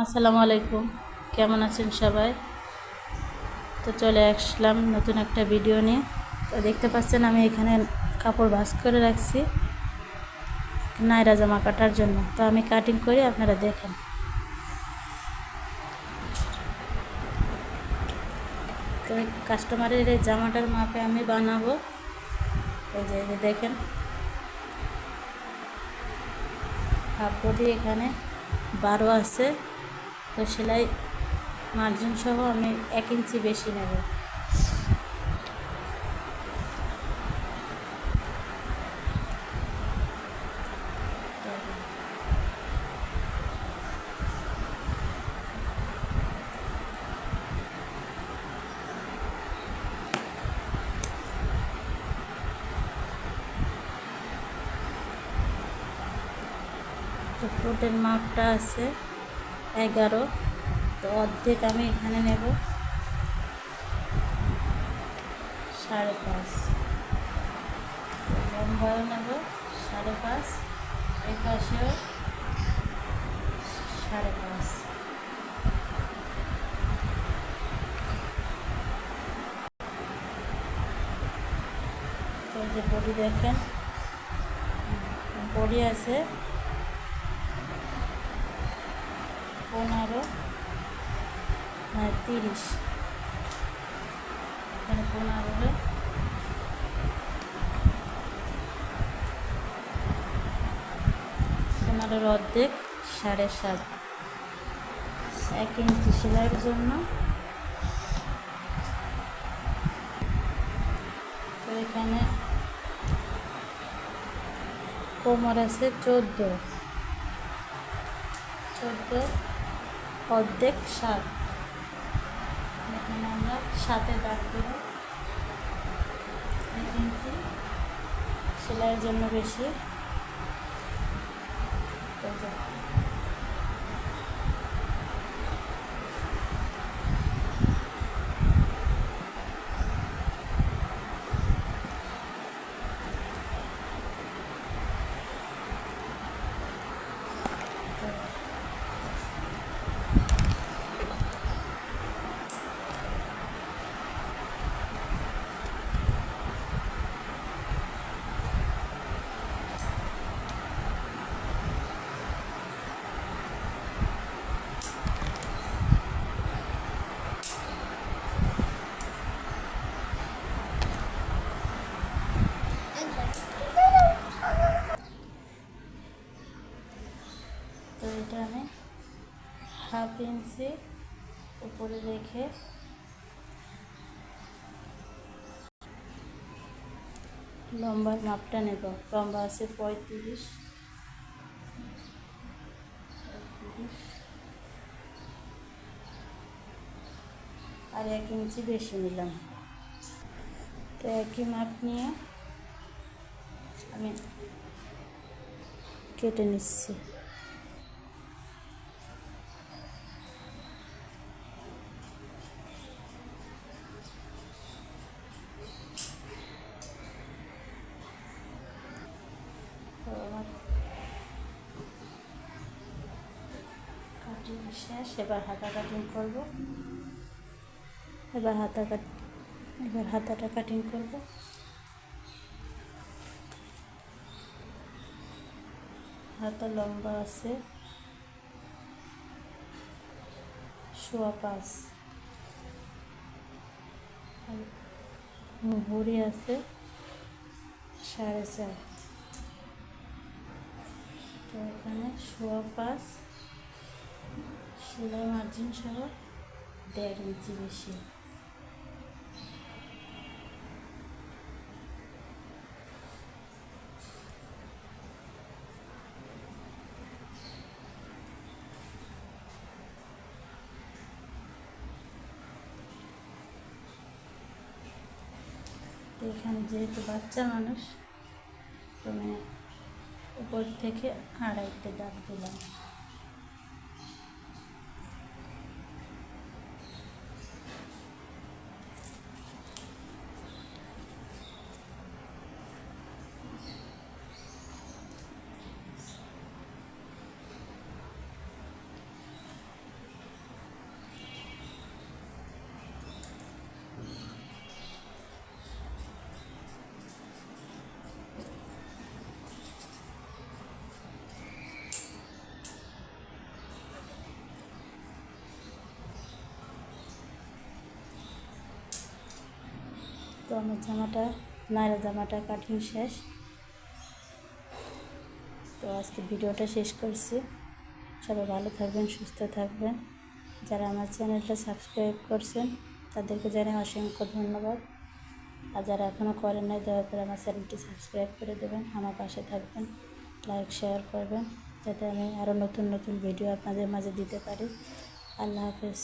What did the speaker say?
আসসালামু আলাইকুম, কেমন আছেন সবাই? তো চলে আসলাম নতুন একটা ভিডিও নিয়ে। তো দেখতে পাচ্ছেন আমি এখানে কাপড় ভাঁজ করে রাখছি নায়রা জামা কাটার জন্য। তো আমি কাটিং করি, আপনারা দেখেন। তো কাস্টমারের এই জামাটার মাপে আমি বানাবো। এই যে দেখেন, হাফ বডি এখানে 12 আছে। তো সেলাই মার্জিন সহ আমি 1 ইঞ্চি বেশি নেব। তো ফ্রুটের মাপটা আছে 11। তো অর্ধেক আমি এখানে নেব 5.5। লম্বাও নেব 5.5, এই পাশেও 5.5। তো যে বডি দেখেন, বডি আছে 15, 30, এখানে 15, 15 অর্ধেক 7.5, 1 ইঞ্চি সেলাইয়ের জন্য। তো এখানে কোমর আছে 14, অর্ধেক 7। এখানে আমরা 7-এ দাগ দেব, 1 ইঞ্চি সেলাইয়ের জন্য বেশি। তো এটা আমি 1/2 ইঞ্চি উপরে রেখে লম্বার মাপটা নেব। লম্বা আছে 35, আর 1 ইঞ্চি বেশি নিলাম। তো একই মাপ নিয়ে আমি কেটে নিচ্ছি। তো আমার কাটিং শেষ, এবার হাতা কাটিং করব। এবার হাতাটা কাটিং করব। হাতা লম্বা আছে 5.25, আর ভরি আছে 4.5। তো এখানে 5.25 সেলাই মার্জিন সহ 1.5 ইঞ্চি বেশি। তো এখানে যেহেতু বাচ্চা মানুষ, তুমি উপর থেকে 2.5 দাগ দিলাম। আমার নায়রা জামাটা কাটিং শেষ। তো আজকে ভিডিওটা শেষ করছি। সবাই ভালো থাকবেন, সুস্থ থাকবেন। যারা আমার চ্যানেলটা সাবস্ক্রাইব করছেন তাদেরকে জানাই অসংখ্য ধন্যবাদ। আর যারা এখনও করেন নাই, দয়া করে আমার চ্যানেলটি সাবস্ক্রাইব করে দেবেন, আমার পাশে থাকবেন, লাইক শেয়ার করবেন, যাতে আমি আরও নতুন নতুন ভিডিও আপনাদের মাঝে দিতে পারি। আল্লাহ হাফেজ।